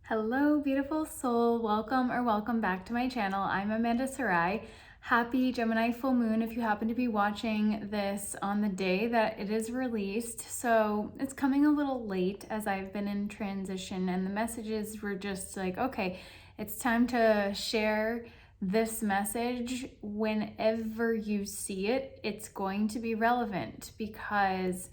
Hello, beautiful soul. Welcome back to my channel. I'm Amanda Sarai. Happy Gemini Full Moon if you happen to be watching this on the day that it is released. So it's coming a little late as I've been in transition, and the messages were just like, okay, it's time to share this message. Whenever you see it, it's going to be relevant because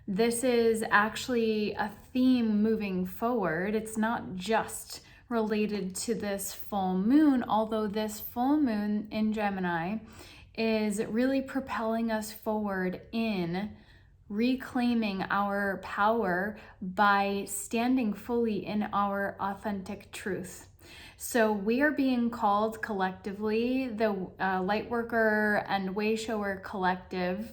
this is actually a theme moving forward. It's not just related to this full moon, although this full moon in Gemini is really propelling us forward in reclaiming our power by standing fully in our authentic truth. So we are being called collectively, the Lightworker and Wayshower collective,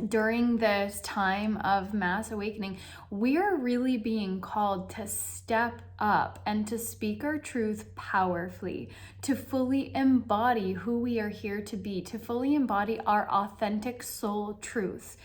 during this time of mass awakening, we are really being called to step up and to speak our truth powerfully, to fully embody who we are here to be, to fully embody our authentic soul truth.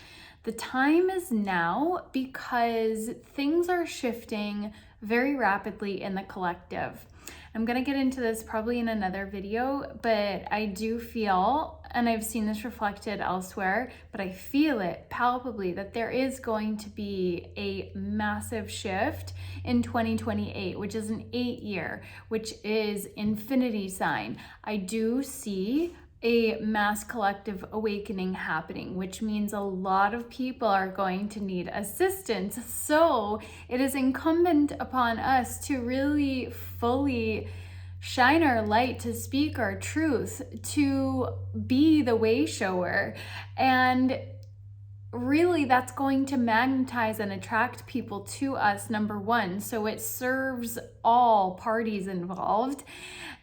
The time is now because things are shifting very rapidly in the collective. I'm going to get into this probably in another video, but I do feel, and I've seen this reflected elsewhere, but I feel it palpably that there is going to be a massive shift in 2028, which is an 8-year, which is infinity sign. I do see a mass collective awakening happening, which means a lot of people are going to need assistance. So it is incumbent upon us to really fully shine our light, to speak our truth, to be the way shower. And really that's going to magnetize and attract people to us, number one. So it serves all parties involved.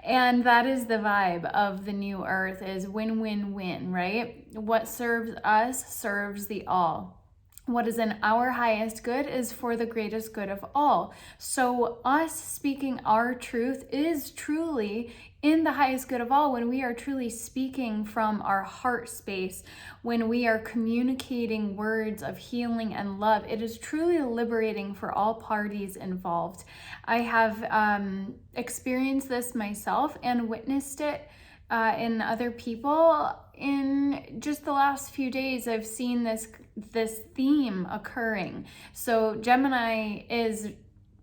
And that is the vibe of the new earth, is win-win-win, right? What serves us serves the all. What is in our highest good is for the greatest good of all. So us speaking our truth is truly in the highest good of all when we are truly speaking from our heart space, when we are communicating words of healing and love. It is truly liberating for all parties involved. I have experienced this myself and witnessed it in other people. In just the last few days, I've seen this theme occurring. So Gemini is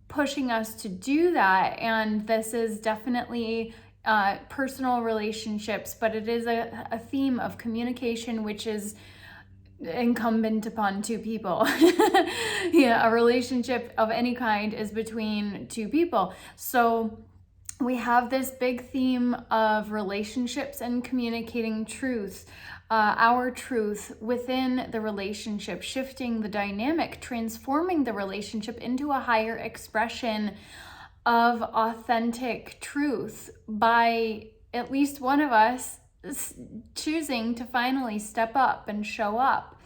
pushing us to do that, and this is definitely personal relationships, but it is a theme of communication, which is incumbent upon two people. Yeah, a relationship of any kind is between two people. So we have this big theme of relationships and communicating truth, our truth within the relationship, shifting the dynamic, transforming the relationship into a higher expression of authentic truth by at least one of us choosing to finally step up and show up.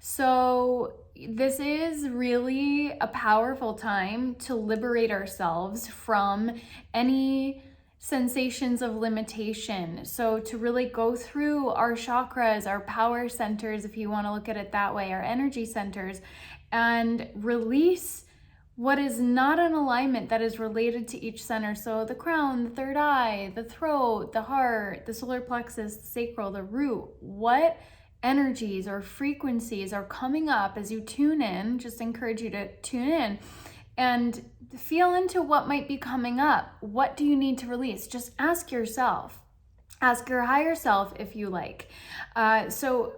So this is really a powerful time to liberate ourselves from any sensations of limitation. So to really go through our chakras, our power centers, if you want to look at it that way, our energy centers, and release what is not in alignment that is related to each center. So the crown, the third eye, the throat, the heart, the solar plexus, the sacral, the root. What energies or frequencies are coming up as you tune in? Just encourage you to tune in and feel into what might be coming up. What do you need to release? Just ask yourself. Ask your higher self if you like. So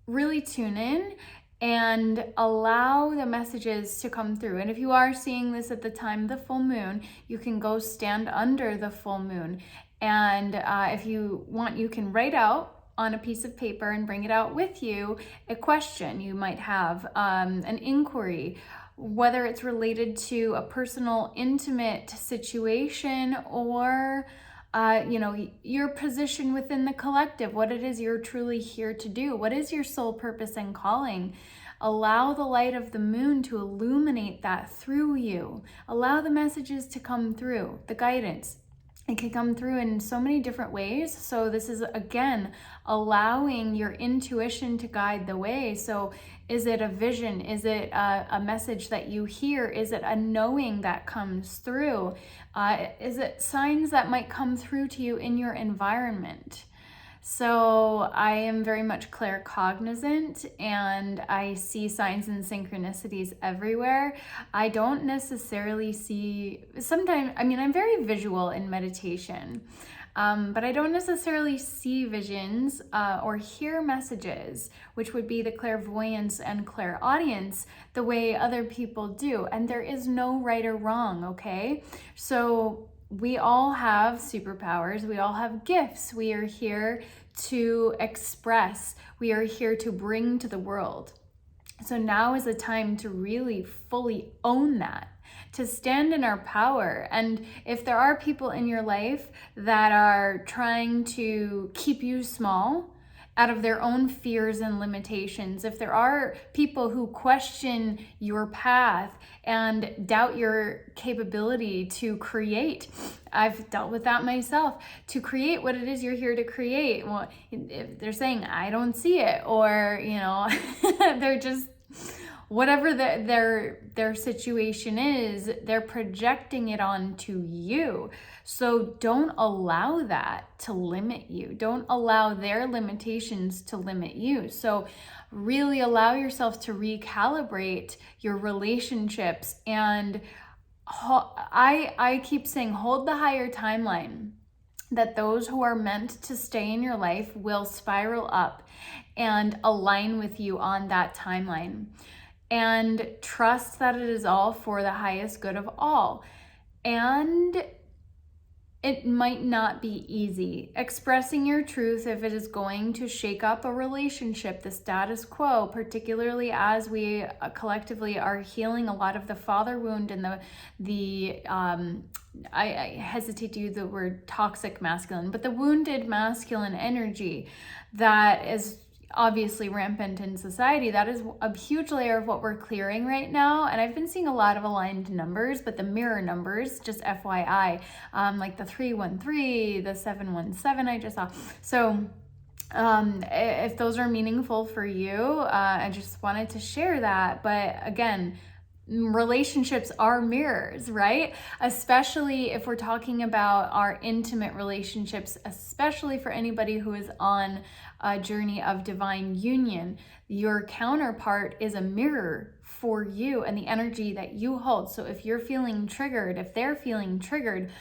really tune in and allow the messages to come through. And if you are seeing this at the time of the full moon, you can go stand under the full moon. And if you want, you can write out on a piece of paper and bring it out with you a question you might have, an inquiry, whether it's related to a personal, intimate situation or your position within the collective, what it is you're truly here to do. What is your soul purpose and calling? Allow the light of the moon to illuminate that through you. Allow the messages to come through, the guidance. It can come through in so many different ways. So this is, again, allowing your intuition to guide the way. So Is it a vision? Is it a message that you hear? Is it a knowing that comes through? Is it signs that might come through to you in your environment? So I am very much claircognizant, and I see signs and synchronicities everywhere. I don't necessarily see, sometimes, I mean, I'm very visual in meditation, but I don't necessarily see visions or hear messages, which would be the clairvoyance and clairaudience, the way other people do. And there is no right or wrong, okay? So we all have superpowers. We all have gifts. We are here to express. We are here to bring to the world. So now is the time to really fully own that, to stand in our power. And if there are people in your life that are trying to keep you small out of their own fears and limitations, if there are people who question your path and doubt your capability to create, I've dealt with that myself, to create what it is you're here to create. Well, if they're saying, I don't see it, or, you know, they're just, whatever their situation is, they're projecting it onto you. So don't allow that to limit you. Don't allow their limitations to limit you. So really allow yourself to recalibrate your relationships. And I keep saying, hold the higher timeline, that those who are meant to stay in your life will spiral up and align with you on that timeline. And trust that it is all for the highest good of all. And it might not be easy. Expressing your truth, if it is going to shake up a relationship, the status quo, particularly as we collectively are healing a lot of the father wound and I hesitate to use the word toxic masculine, but the wounded masculine energy that is obviously rampant in society. That is a huge layer of what we're clearing right now. And I've been seeing a lot of aligned numbers, but the mirror numbers, just FYI, like the 313, the 717 I just saw. So if those are meaningful for you, I just wanted to share that. But again, relationships are mirrors, right? Especially if we're talking about our intimate relationships, especially for anybody who is on a journey of divine union. Your counterpart is a mirror for you and the energy that you hold. So if you're feeling triggered, if they're feeling triggered,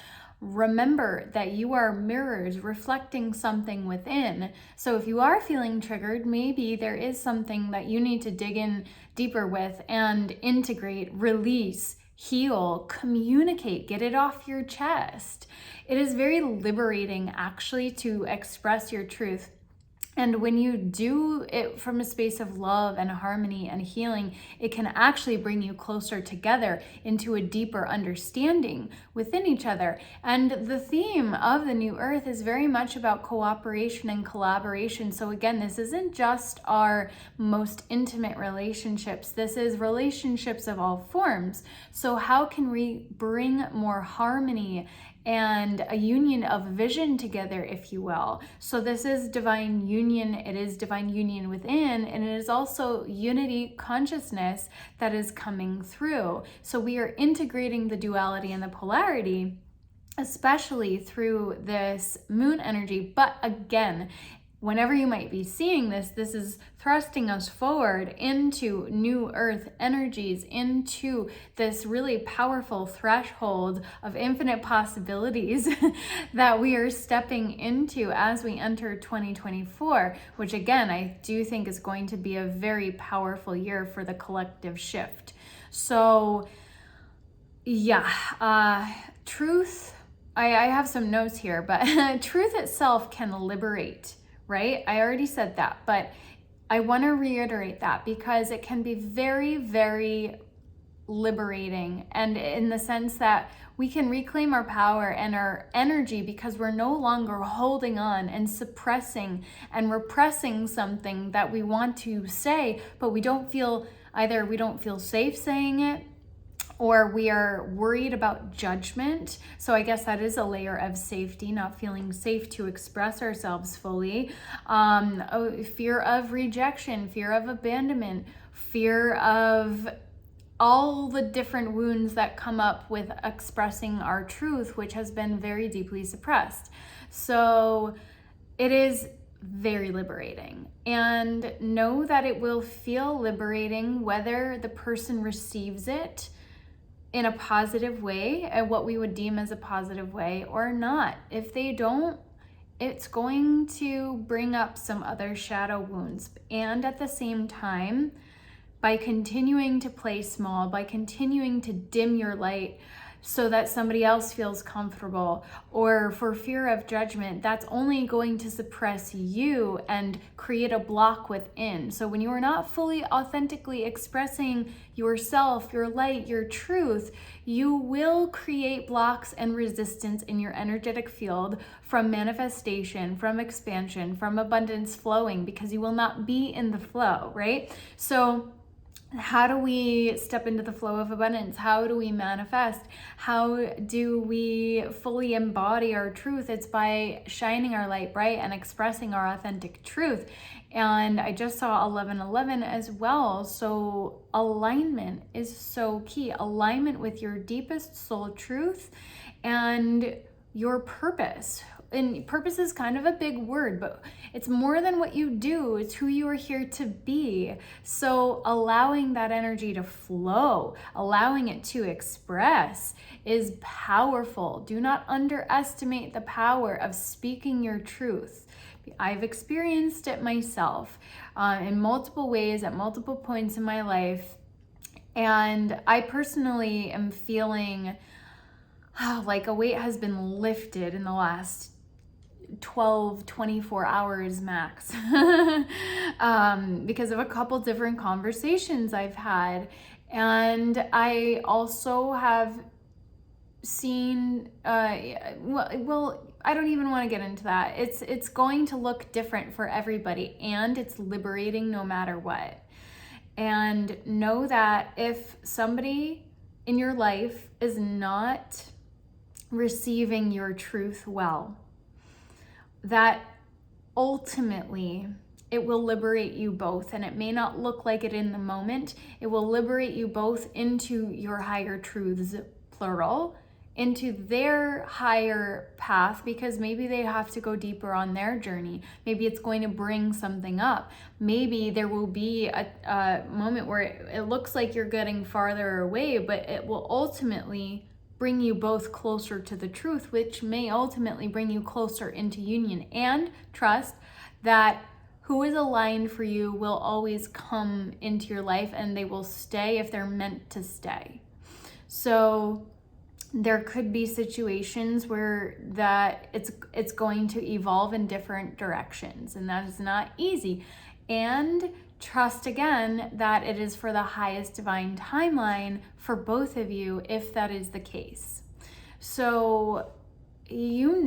remember that you are mirrors reflecting something within. So if you are feeling triggered, maybe there is something that you need to dig in deeper with and integrate, release, heal, communicate, get it off your chest. It is very liberating actually to express your truth. And when you do it from a space of love and harmony and healing, it can actually bring you closer together into a deeper understanding within each other. And the theme of the New Earth is very much about cooperation and collaboration. So again, this isn't just our most intimate relationships. This is relationships of all forms. So how can we bring more harmony and a union of vision together, if you will? So this is divine union. It is divine union within, and it is also unity consciousness that is coming through. So we are integrating the duality and the polarity, especially through this moon energy. But again, whenever you might be seeing this, this is thrusting us forward into new earth energies, into this really powerful threshold of infinite possibilities that we are stepping into as we enter 2024, which again, I do think is going to be a very powerful year for the collective shift. So yeah, truth, I have some notes here, but truth itself can liberate, right? I already said that, but I want to reiterate that because it can be very, very liberating, and in the sense that we can reclaim our power and our energy because we're no longer holding on and suppressing and repressing something that we want to say, but we don't feel safe saying it, or we are worried about judgment. So I guess that is a layer of safety, not feeling safe to express ourselves fully. Fear of rejection, fear of abandonment, fear of all the different wounds that come up with expressing our truth, which has been very deeply suppressed. So it is very liberating, and know that it will feel liberating whether the person receives it in a positive way, what we would deem as a positive way, or not. If they don't, it's going to bring up some other shadow wounds. And at the same time, by continuing to play small, by continuing to dim your light so that somebody else feels comfortable, or for fear of judgment, that's only going to suppress you and create a block within. So when you are not fully authentically expressing yourself, your light, your truth, you will create blocks and resistance in your energetic field from manifestation, from expansion, from abundance flowing, because you will not be in the flow, right? So how do we step into the flow of abundance? How do we manifest? How do we fully embody our truth? It's by shining our light bright and expressing our authentic truth. And I just saw 1111 as well. So alignment is so key. Alignment with your deepest soul truth and your purpose. And purpose is kind of a big word, but it's more than what you do. It's who you are here to be. So allowing that energy to flow, allowing it to express is powerful. Do not underestimate the power of speaking your truth. I've experienced it myself in multiple ways at multiple points in my life. And I personally am feeling like a weight has been lifted in the last 24 hours max because of a couple different conversations I've had. And I also have seen well, I don't even want to get into that. It's going to look different for everybody, and it's liberating no matter what. And know that if somebody in your life is not receiving your truth well, that ultimately it will liberate you both. And it may not look like it in the moment. It will liberate you both into your higher truths, plural, into their higher path, because maybe they have to go deeper on their journey. Maybe it's going to bring something up. Maybe there will be a moment where it looks like you're getting farther away, but it will ultimately bring you both closer to the truth, which may ultimately bring you closer into union. And trust that who is aligned for you will always come into your life, and they will stay if they're meant to stay. So there could be situations where that it's going to evolve in different directions, and that is not easy. And trust again that it is for the highest divine timeline for both of you, if that is the case. So you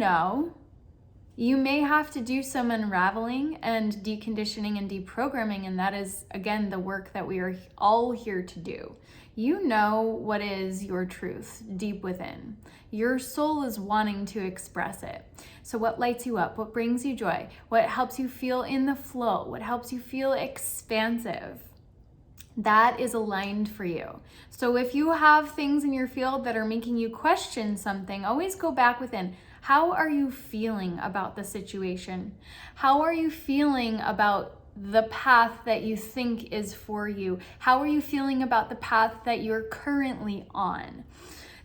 may have to do some unraveling and deconditioning and deprogramming, and that is, again, the work that we are all here to do. You know what is your truth deep within. Your soul is wanting to express it. So what lights you up? What brings you joy? What helps you feel in the flow? What helps you feel expansive? That is aligned for you. So if you have things in your field that are making you question something, always go back within. How are you feeling about the situation? How are you feeling about the path that you think is for you? How are you feeling about the path that you're currently on?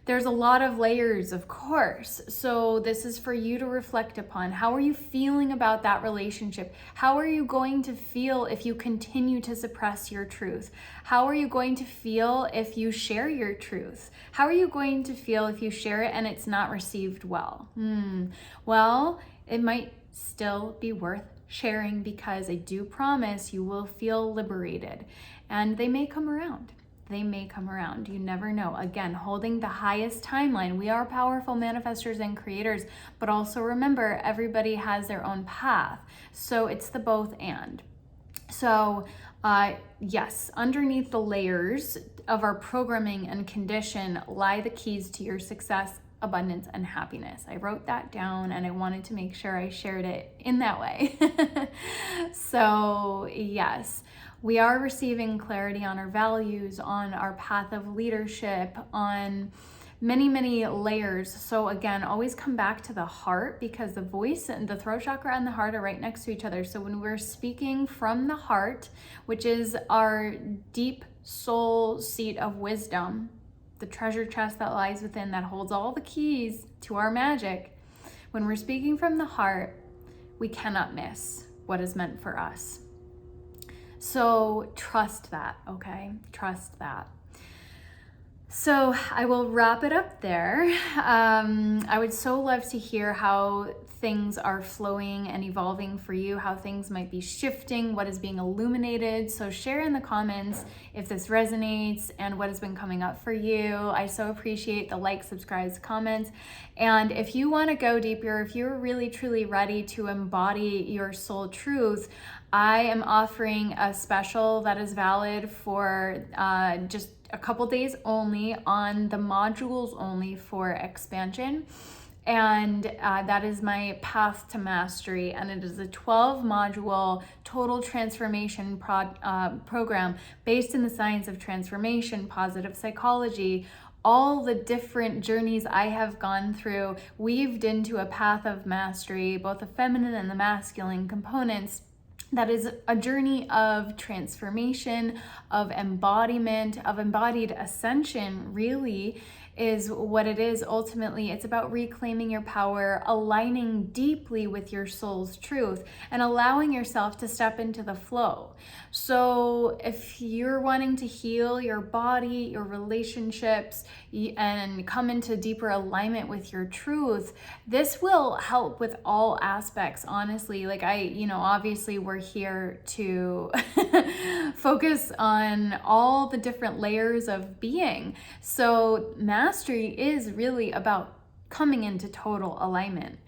There's a lot of layers, of course. So this is for you to reflect upon. How are you feeling about that relationship? How are you going to feel if you continue to suppress your truth? How are you going to feel if you share your truth? How are you going to feel if you share it and it's not received well? Well, it might still be worth sharing, because I do promise you will feel liberated, and they may come around. They may come around. You never know. Again, holding the highest timeline. We are powerful manifestors and creators, but also remember, everybody has their own path. So it's the both and. So yes, underneath the layers of our programming and condition lie the keys to your success, abundance, and happiness. I wrote that down, and I wanted to make sure I shared it in that way. So yes, we are receiving clarity on our values, on our path of leadership, on many, many layers. So again, always come back to the heart, because the voice and the throat chakra and the heart are right next to each other. So when we're speaking from the heart, which is our deep soul seat of wisdom, the treasure chest that lies within, that holds all the keys to our magic, when we're speaking from the heart, we cannot miss what is meant for us. So trust that, okay? Trust that. So I will wrap it up there. I would so love to hear how things are flowing and evolving for you, how things might be shifting, what is being illuminated. So share in the comments if this resonates and what has been coming up for you. I so appreciate the likes, subscribes, comments. And if you want to go deeper, if you're really truly ready to embody your soul truth, I am offering a special that is valid for just a couple days only on the modules only for expansion. And that is my path to mastery. And it is a 12 module total transformation program based in the science of transformation, positive psychology, all the different journeys I have gone through, weaved into a path of mastery, both the feminine and the masculine components. That is a journey of transformation, of embodiment, of embodied ascension, really is what it is ultimately. It's about reclaiming your power, aligning deeply with your soul's truth, and allowing yourself to step into the flow. So if you're wanting to heal your body, your relationships, and come into deeper alignment with your truth, this will help with all aspects, honestly. Like obviously we're here to focus on all the different layers of being. So mastery is really about coming into total alignment,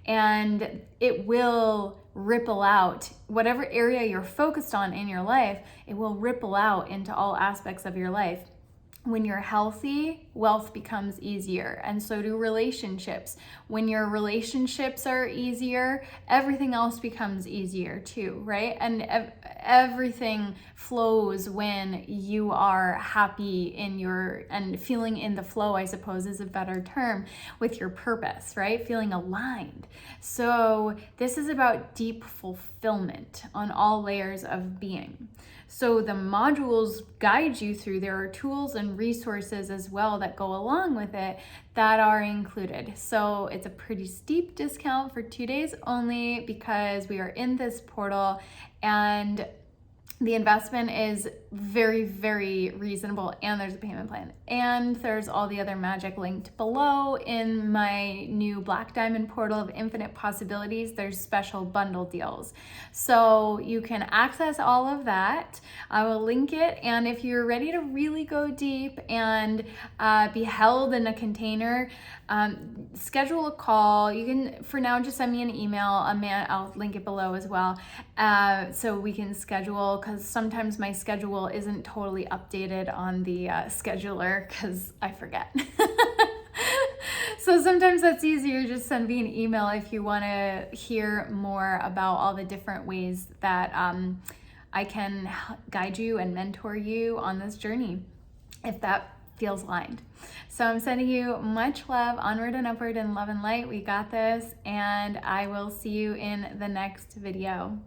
and it will ripple out whatever area you're focused on in your life. It will ripple out into all aspects of your life. When you're healthy, wealth becomes easier, and so do relationships. When your relationships are easier, everything else becomes easier too, right? And everything flows when you are happy and feeling in the flow, I suppose is a better term, with your purpose, right? Feeling aligned. So this is about deep fulfillment on all layers of being. So the modules guide you through. There are tools and resources as well that go along with it that are included. So it's a pretty steep discount for 2 days only, because we are in this portal, and the investment is very, very reasonable, and there's a payment plan, and there's all the other magic linked below. In my new Black Diamond portal of infinite possibilities, there's special bundle deals. So you can access all of that. I will link it. And if you're ready to really go deep and be held in a container, schedule a call. You can, for now, just send me an email. I'll link it below as well. So we can schedule, because sometimes my schedule isn't totally updated on the scheduler, because I forget. So sometimes that's easier. Just send me an email if you want to hear more about all the different ways that I can guide you and mentor you on this journey, if that feels aligned. So I'm sending you much love, onward and upward in love and light. We got this, and I will see you in the next video.